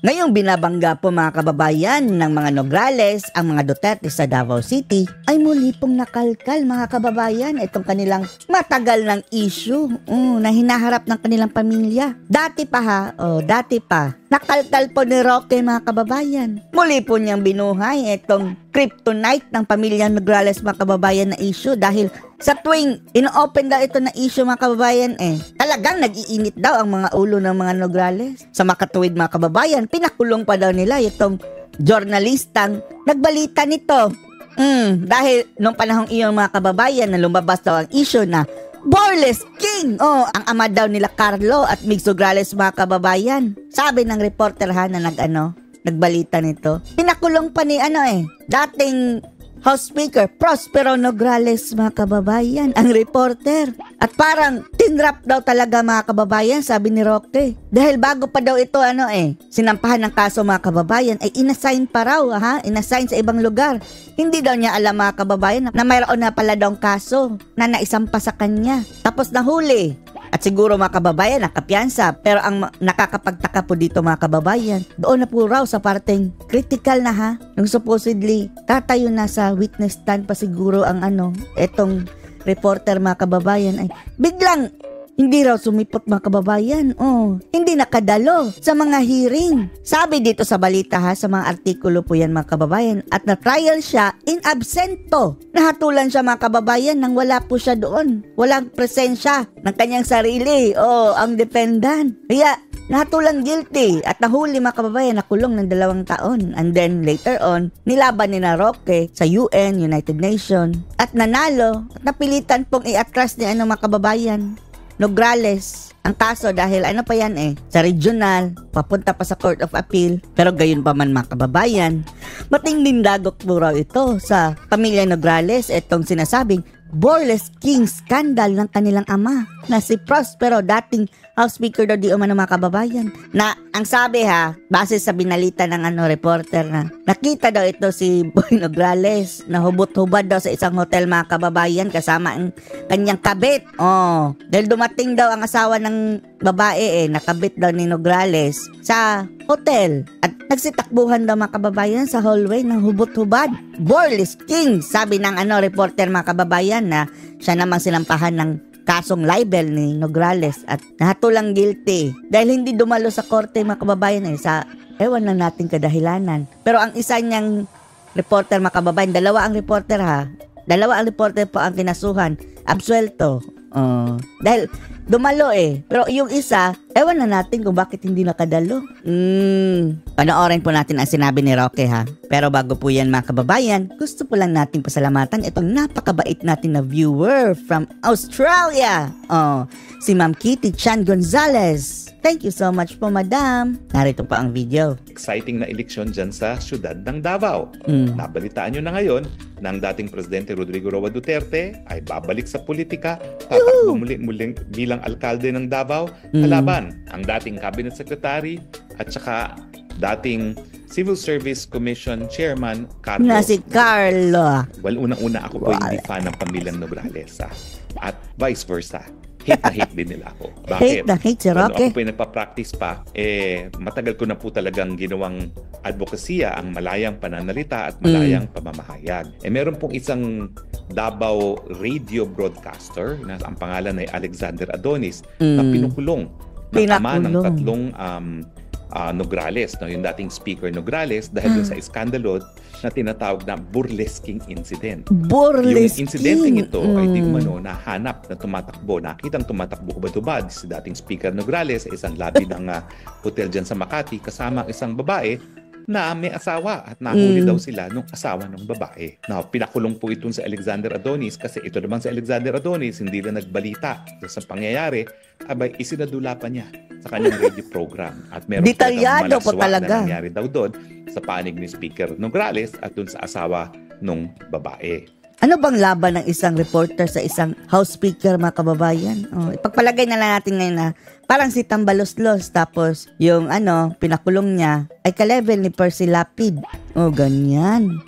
Ngayong binabangga po mga kababayan ng mga Nograles ang mga Duterte sa Davao City ay muli pong nakalkal mga kababayan itong kanilang matagal ng issue na hinaharap ng kanilang pamilya. Dati pa nakalkal po ni Roque mga kababayan. Muli po niyang binuhay itong kryptonite ng pamilya Nograles mga kababayan na issue dahil sa tuwing ino-open daw ito na issue mga kababayan talagang nag-iinit daw ang mga ulo ng mga Nograles. Sa makatuwid mga kababayan, pinakulong pa daw nila itong journalistang nagbalita nito. Dahil nung panahong iyon mga kababayan na lumabas daw ang issue na Borles King! Ang ama daw nila Carlo at Mig Nograles mga kababayan. Sabi ng reporter na nagbalita nito. Pinakulong pa ni dating House Speaker Prospero Nograles mga kababayan, ang reporter. At parang tinrap daw talaga mga kababayan, sabi ni Roque. Dahil bago pa daw ito sinampahan ng kaso mga kababayan, ay inassign pa raw, inassign sa ibang lugar. Hindi daw niya alam mga kababayan na mayroon na pala daw kaso na naisampa sa kanya. Tapos nahuli. At siguro mga kababayan, nakapiyansa. Pero ang nakakapagtaka po dito mga kababayan, doon na po raw sa parteng critical na yung supposedly tatayo na sa witness stand pa siguro ang etong reporter mga kababayan ay biglang hindi raw sumipot mga kababayan. Hindi nakadalo sa mga hearing. Sabi dito sa balita sa mga artikulo po yan mga kababayan. At na-trial siya in absento. Nahatulan siya mga kababayan nang wala po siya doon. Walang presensya ng kanyang sarili. Ang defendant. Kaya nahatulan guilty at nahuli mga kababayan, nakulong ng 2 taon. And then later on, nilaban ni Roque sa UN, United Nations. At nanalo at napilitan pong i-atras ni mga kababayan Nograles ang kaso dahil sa regional, papunta pa sa Court of Appeal. Pero gayon pa man mga kababayan, matinding dagok po raw ito sa pamilya Nograles itong sinasabing Borles King scandal ng kanilang ama na si Prospero, dating House Speaker daw di umano mga kababayan. Na ang sabi base sa binalita ng reporter na nakita daw ito si Boy Nograles na hubot-hubad daw sa isang hotel mga kababayan kasama ang kanyang kabit. Dahil dumating daw ang asawa ng babae nakabit daw ni Nograles sa hotel at nagsitakbuhan daw mga kababayan sa hallway ng hubot-hubad. Borles King, sabi ng reporter mga kababayan na siya namang sinampahan ng kasong libel ni Nograles at nahatulang guilty dahil hindi dumalo sa korte mga kababayan sa ewan na nating kadahilanan. Pero ang isa niyang reporter mga kababayan, dalawa ang reporter po ang kinasuhan, absuelto. Dahil dumalo pero yung isa ewan na natin kung bakit hindi nakadalo. Panoorin po natin ang sinabi ni Roque Pero bago po yan mga kababayan, gusto po lang natin pasalamatan itong napakabait natin na viewer from Australia. Si Ma'am Kitty Chan Gonzalez. Thank you so much po, Madam. Narito pa ang video. Exciting na eleksyon dyan sa syudad ng Davao. Nabalitaan nyo na ngayon na ang dating Presidente Rodrigo Roa Duterte ay babalik sa politika, tatakbo muling bilang alkalde ng Davao, kalaban ang dating Cabinet Secretary at saka dating Civil Service Commission Chairman Carlo. Na si Carlo. Well, unang-una ako po hindi fan ng pamilyang Nograles at vice versa. Hate na hate din nila ako. Bakit? Hate na hate si Roque. Ako po yung nagpa-practice pa, matagal ko na po talagang ginawang advokasya ang malayang pananalita at malayang pamamahayag. Meron pong isang Davao radio broadcaster na ang pangalan ay Alexander Adonis na pinukulong ng ama ng 3 Nograles, yung dating Speaker Nograles dahil dun sa iskandalo na tinatawag na burlesking incident. Burlesking? Yung insidenteng ito ay di umano nahanap na tumatakbo, nakitang tumatakbo hubad-hubad si dating Speaker Nograles sa isang lobby ng hotel dyan sa Makati kasama ang isang babae na may asawa at nahuli daw sila nung asawa ng babae. Now, pinakulong po itong sa Alexander Adonis kasi ito naman sa Alexander Adonis hindi na nagbalita sa pangyayari, abay isinadula pa niya sa kanyang radio program. At meron detalyado po talaga na nangyari daw doon sa panig ni Speaker Nograles at doon sa asawa ng babae. Ano bang laban ng isang reporter sa isang House Speaker mga kababayan? Ipagpalagay na lang natin ngayon na parang si Tambaloslos tapos yung pinakulong niya ay ka-level ni Percy Lapid. Ganyan.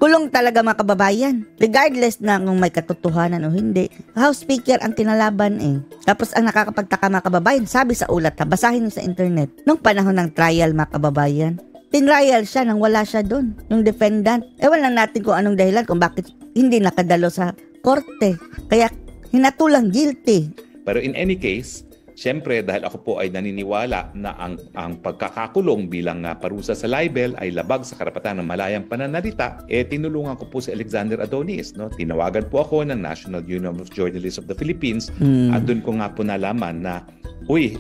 Kulong talaga mga kababayan. Regardless na kung may katotohanan o hindi. House Speaker ang kinalaban eh. Tapos ang nakakapagtaka mga kababayan, sabi sa ulat ha, basahin niyo sa internet. Nung panahon ng trial mga kababayan, tinrial siya nang wala siya doon, yung defendant. Ewan lang natin kung anong dahilan, kung bakit hindi nakadalo sa korte. Kaya hinatulang guilty. Pero in any case, siyempre, dahil ako po ay naniniwala na ang pagkakakulong bilang parusa sa libel ay labag sa karapatan ng malayang pananalita, tinulungan ko po si Alexander Adonis. No? Tinawagan po ako ng National Union of Journalists of the Philippines at doon ko nga po nalaman na,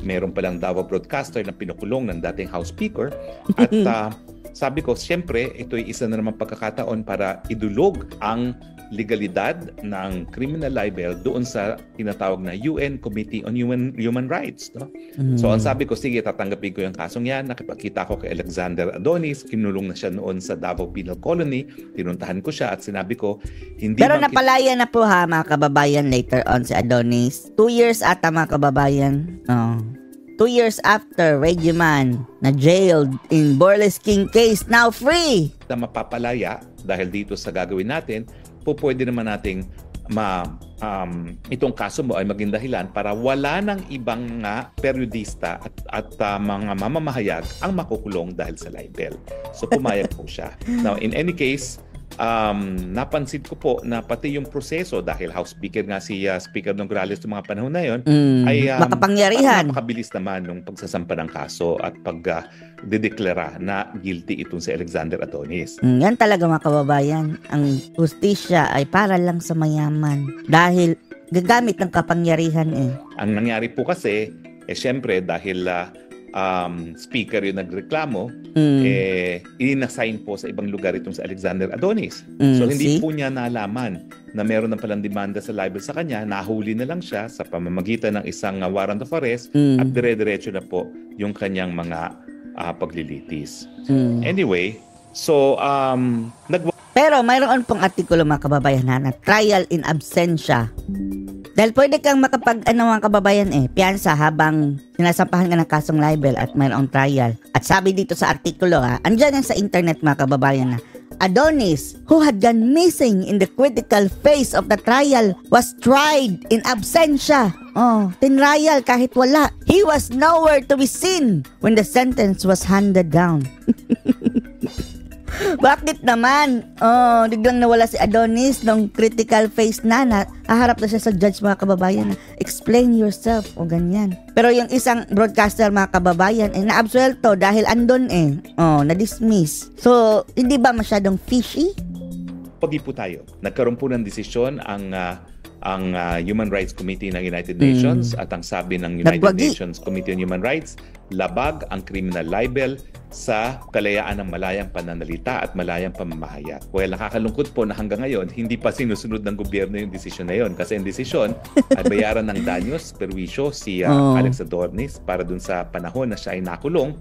meron palang Davao broadcaster na pinukulong ng dating House Speaker at sabi ko, siyempre, ito ay isa na naman pagkakataon para idulog ang legalidad ng criminal libel doon sa tinatawag na UN Committee on Human Rights. No? So ang sabi ko, sige, tatanggapin ko yung kasong yan. Nakipagkita ko kay Alexander Adonis. Kinulong na siya noon sa Davao Penal Colony. Tinuntahan ko siya at sinabi ko, hindi... Pero napalaya na po ha, mga kababayan, later on si Adonis. 2 years ata mga kababayan. 2 years after Radio Man na jailed in Borles King case, now free. Na mapapalaya dahil dito sa gagawin natin, pwede naman nating itong kaso mo ay maging dahilan para wala ng ibang periodista at mga mamamahayag ang makukulong dahil sa libel. So pumayag po siya. Now, in any case, napansin ko po na pati yung proseso dahil House Speaker nga si Speaker Nograles ng mga panahon na yon ay makapangyarihan. Napakabilis naman nung pagsasampa ng kaso at pagdedeklara na guilty itong si Alexander Adonis. Yan talaga mga kababayan. Ang hustisya ay para lang sa mayaman dahil gagamit ng kapangyarihan eh. Ang nangyari po kasi, syempre dahil speaker yung nagreklamo, in-assign po sa ibang lugar itong si Alexander Adonis. So hindi po niya nalaman na meron na palang demanda sa libel sa kanya, nahuli na lang siya sa pamamagitan ng isang warrant of arrest at dire-diretso na po yung kanyang mga paglilitis. Anyway, so pero mayroon pong artikulo mga kababayan na trial in absentia. Dahil pwede kang mga kababayan piyansa habang sinasampahan ka ng kasong libel at mayroong trial. At sabi dito sa artikulo andyan yan sa internet mga kababayan na Adonis, who had gone missing in the critical phase of the trial, was tried in absentia. Tinrial kahit wala. He was nowhere to be seen when the sentence was handed down. Bakit naman? Biglang nawala si Adonis nung critical phase na haharap na siya sa judge mga kababayan na explain yourself o ganyan. Pero yung isang broadcaster mga kababayan naabsuelto dahil andon na-dismiss. So, hindi ba masyadong fishy? Pagi po tayo. Nagkaroon po ng desisyon ang Human Rights Committee ng United Nations at ang sabi ng United Nations Committee on Human Rights, labag ang criminal libel sa kalayaan ng malayang pananalita at malayang pamamahayag. Well, nakakalungkot po na hanggang ngayon, hindi pa sinusunod ng gobyerno yung desisyon na yun. Kasi yung desisyon ay bayaran ng danyos, perwisyo si Alex Adonis para dun sa panahon na siya ay nakulong.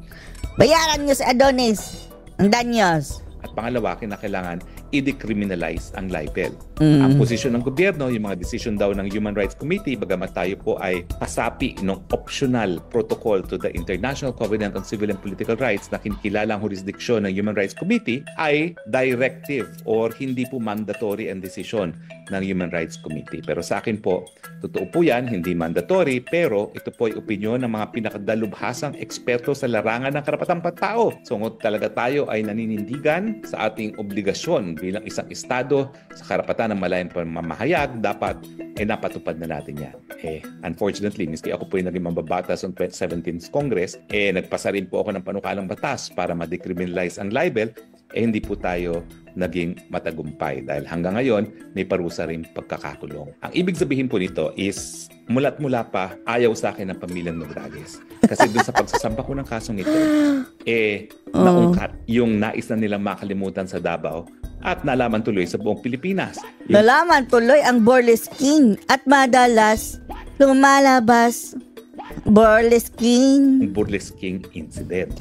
Bayaran niyo si Adonis ang danyos. At pangalawa, kinakailangan i-decriminalize ang libel. Ang posisyon ng gobyerno, yung mga decision daw ng Human Rights Committee, bagamat tayo po ay pasapi ng optional protocol to the International Covenant on Civil and Political Rights na kinikilala ang jurisdiction ng Human Rights Committee, ay directive or hindi po mandatory ang decision ng Human Rights Committee. Pero sa akin po, totoo po yan, hindi mandatory, pero ito po ay opinyon ng mga pinakadalubhasang eksperto sa larangan ng karapatang pantao. So kung talaga tayo ay naninindigan sa ating obligasyon bilang isang estado sa karapatan ng malayang pamamahayag, dapat napatupad na natin yan. Unfortunately, miski ako po yung naging mambabatas ng 17th Congress, nagpasa rin po ako ng panukalang batas para ma-decriminalize ang libel, hindi po tayo naging matagumpay dahil hanggang ngayon may parusa rin pagkakakulong. Ang ibig sabihin po nito is mula't mula pa ayaw sa akin ng pamilyang Nograles. Kasi doon sa pagsasampa ko ng kasong ito, naungkat yung nais na nilang makalimutan sa Davao at nalaman tuloy sa buong Pilipinas. Nalaman tuloy ang Borles King at madalas lumalabas Borles King. Borles King incident.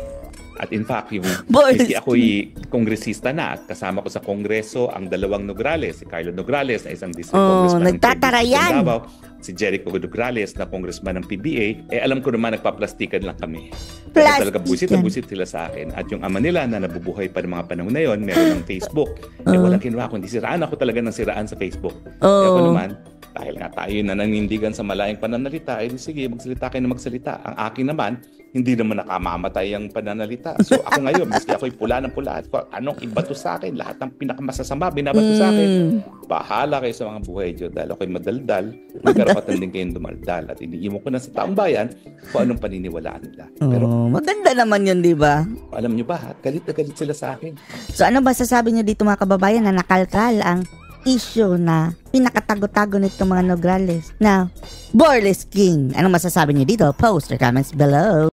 At in fact, Miski ako'y kongresista na at kasama ko sa kongreso ang dalawang Nograles, si Carlo Nograles na isang district congressman nagtatarayan. ng Davao, si Jericho Nograles na congressman ng PBA, alam ko naman nagpaplastikan lang kami. Kaya talaga Plastic busit na yan. busit sila sa akin. At yung ama nila na nabubuhay pa ng mga panahon na yon, meron ng Facebook. Walang kinuha kundi siraan ako talaga ng siraan sa Facebook. Kaya ako naman, dahil nga tayo na nanindigan sa malayang pananalita, eh sige, magsalita kayo na magsalita. Ang akin naman, hindi naman nakamamatay ang pananalita. So ako ngayon, maski ako'y pula ng pula at anong ibato sa akin, lahat ng pinakamasasama binabato sa akin. Bahala kayo sa mga buhay Diyos dahil ako'y madaldal, may karapatan din kayong dumaldal. At iniimo ko na sa taong bayan kung anong paniniwalaan nila. Pero Maganda naman yun, di ba? alam nyo ba, galit na galit sila sa akin. So ano ba sasabi nyo dito mga kababayan na nakalkal ang issue na pinakatago-tago nitong mga Nograles na Borles King? Anong masasabi nyo dito? Post your comments below.